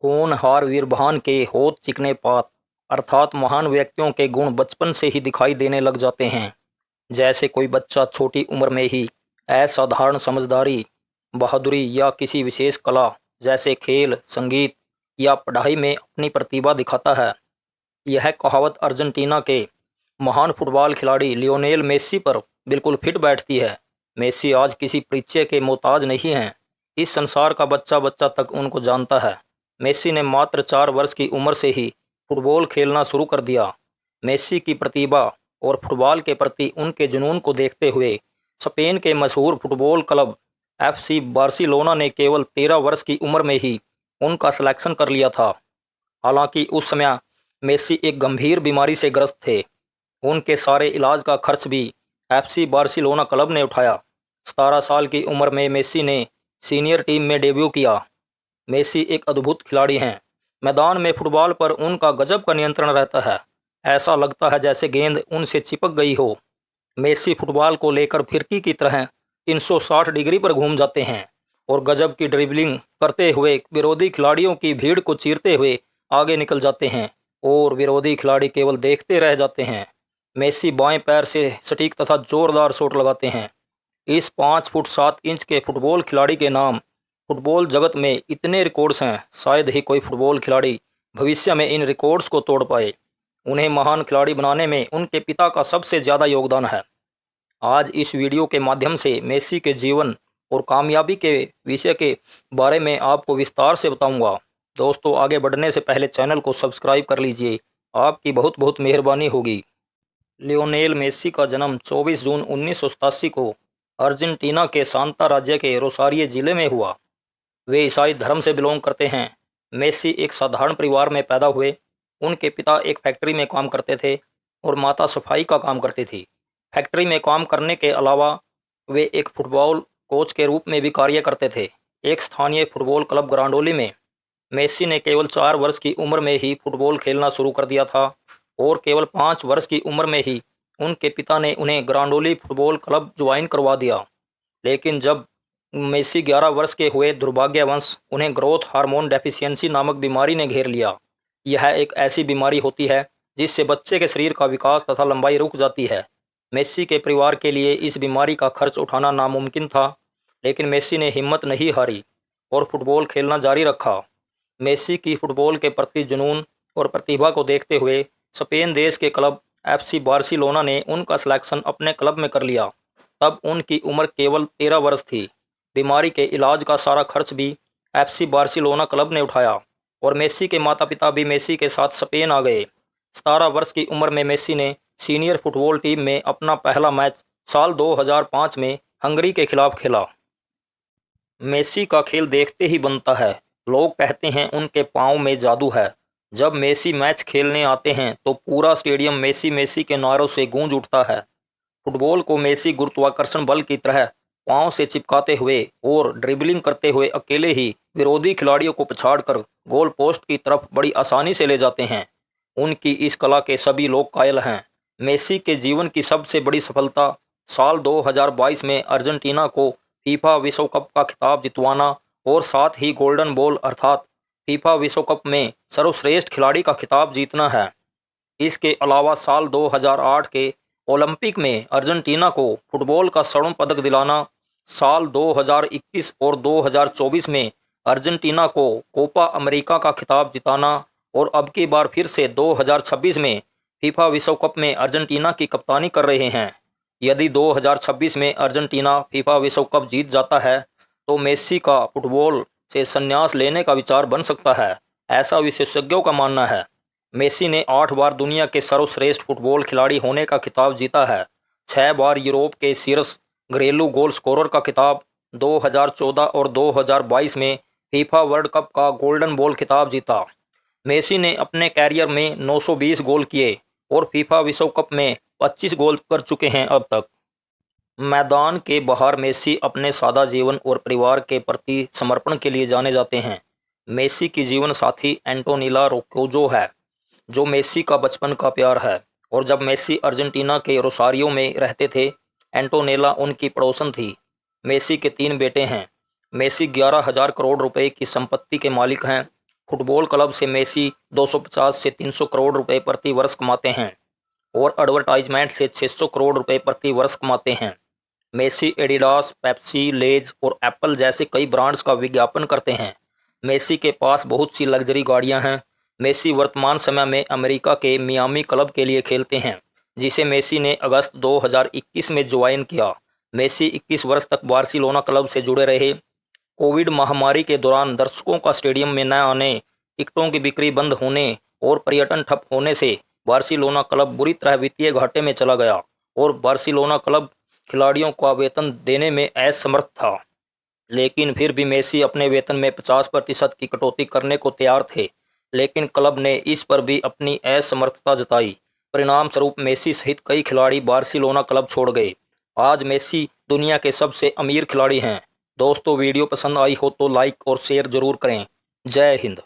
होनहार वीरभान के होत चिकने पात अर्थात महान व्यक्तियों के गुण बचपन से ही दिखाई देने लग जाते हैं। जैसे कोई बच्चा छोटी उम्र में ही असाधारण समझदारी, बहादुरी या किसी विशेष कला जैसे खेल, संगीत या पढ़ाई में अपनी प्रतिभा दिखाता है। यह कहावत अर्जेंटीना के महान फुटबॉल खिलाड़ी लियोनेल मेसी पर बिल्कुल फिट बैठती है। मेसी आज किसी परिचय के मोहताज नहीं हैं। इस संसार का बच्चा बच्चा तक उनको जानता है। मेसी ने मात्र 4 वर्ष की उम्र से ही फुटबॉल खेलना शुरू कर दिया। मेसी की प्रतिभा और फुटबॉल के प्रति उनके जुनून को देखते हुए स्पेन के मशहूर फुटबॉल क्लब FC बार्सिलोना ने केवल 13 वर्ष की उम्र में ही उनका सिलेक्शन कर लिया था। हालांकि उस समय मेसी एक गंभीर बीमारी से ग्रस्त थे। उनके सारे इलाज का खर्च भी FC बार्सिलोना क्लब ने उठाया। 17 साल की उम्र में मेसी ने सीनियर टीम में डेब्यू किया। मेसी एक अद्भुत खिलाड़ी हैं। मैदान में फुटबॉल पर उनका गजब का नियंत्रण रहता है। ऐसा लगता है जैसे गेंद उनसे चिपक गई हो। मेसी फुटबॉल को लेकर फिरकी की तरह 360 डिग्री पर घूम जाते हैं और गजब की ड्रिबलिंग करते हुए विरोधी खिलाड़ियों की भीड़ को चीरते हुए आगे निकल जाते हैं और विरोधी खिलाड़ी केवल देखते रह जाते हैं। मेसी बाएं पैर से सटीक तथा जोरदार शॉट लगाते हैं। इस 5 फुट 7 इंच के फुटबॉल खिलाड़ी के नाम फुटबॉल जगत में इतने रिकॉर्ड्स हैं, शायद ही कोई फुटबॉल खिलाड़ी भविष्य में इन रिकॉर्ड्स को तोड़ पाए। उन्हें महान खिलाड़ी बनाने में उनके पिता का सबसे ज़्यादा योगदान है। आज इस वीडियो के माध्यम से मेसी के जीवन और कामयाबी के विषय के बारे में आपको विस्तार से बताऊंगा। दोस्तों, आगे बढ़ने से पहले चैनल को सब्सक्राइब कर लीजिए, आपकी बहुत बहुत मेहरबानी होगी। लियोनेल मेसी का जन्म 24 जून 1987 को अर्जेंटीना के सांता राज्य के रोसारियो जिले में हुआ। वे ईसाई धर्म से बिलोंग करते हैं। मेसी एक साधारण परिवार में पैदा हुए। उनके पिता एक फैक्ट्री में काम करते थे और माता सफाई का काम करती थी। फैक्ट्री में काम करने के अलावा वे एक फुटबॉल कोच के रूप में भी कार्य करते थे। एक स्थानीय फुटबॉल क्लब ग्रांडोली में मेसी ने केवल 4 वर्ष की उम्र में ही फुटबॉल खेलना शुरू कर दिया था और केवल 5 वर्ष की उम्र में ही उनके पिता ने उन्हें ग्रांडोली फुटबॉल क्लब ज्वाइन करवा दिया। लेकिन जब मेसी 11 वर्ष के हुए, दुर्भाग्यवश उन्हें ग्रोथ हार्मोन डेफिशिएंसी नामक बीमारी ने घेर लिया। यह एक ऐसी बीमारी होती है जिससे बच्चे के शरीर का विकास तथा लंबाई रुक जाती है। मेसी के परिवार के लिए इस बीमारी का खर्च उठाना नामुमकिन था, लेकिन मेसी ने हिम्मत नहीं हारी और फुटबॉल खेलना जारी रखा। मेसी की फुटबॉल के प्रति जुनून और प्रतिभा को देखते हुए स्पेन देश के क्लब FC बार्सिलोना ने उनका सिलेक्शन अपने क्लब में कर लिया। तब उनकी उम्र केवल 13 वर्ष थी। बीमारी के इलाज का सारा खर्च भी FC बार्सिलोना क्लब ने उठाया और मेसी के माता पिता भी मेसी के साथ स्पेन आ गए। 17 वर्ष की उम्र में मेसी ने सीनियर फुटबॉल टीम में अपना पहला मैच साल 2005 में हंगरी के खिलाफ खेला। मेसी का खेल देखते ही बनता है। लोग कहते हैं उनके पाँव में जादू है। जब मेसी मैच खेलने आते हैं तो पूरा स्टेडियम मेसी मेसी के नारों से गूंज उठता है। फुटबॉल को मेसी गुरुत्वाकर्षण बल की तरह पाँव से चिपकाते हुए और ड्रिबलिंग करते हुए अकेले ही विरोधी खिलाड़ियों को पछाड़कर गोल पोस्ट की तरफ बड़ी आसानी से ले जाते हैं। उनकी इस कला के सभी लोग कायल हैं। मेसी के जीवन की सबसे बड़ी सफलता साल 2022 में अर्जेंटीना को फीफा विश्व कप का खिताब जितवाना और साथ ही गोल्डन बॉल अर्थात फीफा विश्व कप में सर्वश्रेष्ठ खिलाड़ी का खिताब जीतना है। इसके अलावा साल 2008 के ओलंपिक में अर्जेंटीना को फुटबॉल का स्वर्ण पदक दिलाना, साल 2021 और 2024 में अर्जेंटीना को कोपा अमेरिका का खिताब जिताना और अब की बार फिर से 2026 में फीफा विश्व कप में अर्जेंटीना की कप्तानी कर रहे हैं। यदि 2026 में अर्जेंटीना फीफा विश्व कप जीत जाता है तो मेसी का फुटबॉल से संन्यास लेने का विचार बन सकता है, ऐसा विशेषज्ञों का मानना है। मेसी ने 8 बार दुनिया के सर्वश्रेष्ठ फुटबॉल खिलाड़ी होने का खिताब जीता है। 6 बार यूरोप के शीर्ष घरेलू गोल स्कोरर का खिताब, 2014 और 2022 में फीफा वर्ल्ड कप का गोल्डन बॉल खिताब जीता। मेसी ने अपने कैरियर में 920 गोल किए और फीफा विश्व कप में 25 गोल कर चुके हैं अब तक। मैदान के बाहर मेसी अपने सादा जीवन और परिवार के प्रति समर्पण के लिए जाने जाते हैं। मेसी की जीवन साथी एंटोनिला रोकोजो है, जो मेसी का बचपन का प्यार है, और जब मेसी अर्जेंटीना के रोसारियो में रहते थे, एंटोनेला उनकी पड़ोसन थी। मेसी के 3 बेटे हैं। मेसी 11,000 करोड़ रुपए की संपत्ति के मालिक हैं। फुटबॉल क्लब से मेसी 250 से 300 करोड़ रुपए प्रति वर्ष कमाते हैं और एडवर्टाइजमेंट से 600 करोड़ रुपए प्रति वर्ष कमाते हैं। मेसी एडिडास, पेप्सी, लेज और एप्पल जैसे कई ब्रांड्स का विज्ञापन करते हैं। मेसी के पास बहुत सी लग्जरी गाड़ियां हैं। मेसी वर्तमान समय में अमेरिका के मियामी क्लब के लिए खेलते हैं, जिसे मेसी ने अगस्त 2021 में ज्वाइन किया। मेसी 21 वर्ष तक बार्सिलोना क्लब से जुड़े रहे। कोविड महामारी के दौरान दर्शकों का स्टेडियम में न आने, टिकटों की बिक्री बंद होने और पर्यटन ठप होने से बार्सिलोना क्लब बुरी तरह वित्तीय घाटे में चला गया और बार्सिलोना क्लब खिलाड़ियों का वेतन देने में असमर्थ था। लेकिन फिर भी मेसी अपने वेतन में 50% की कटौती करने को तैयार थे, लेकिन क्लब ने इस पर भी अपनी असमर्थता जताई। परिणाम स्वरूप मेसी सहित कई खिलाड़ी बार्सिलोना क्लब छोड़ गए। आज मेसी दुनिया के सबसे अमीर खिलाड़ी हैं। दोस्तों, वीडियो पसंद आई हो तो लाइक और शेयर जरूर करें। जय हिंद।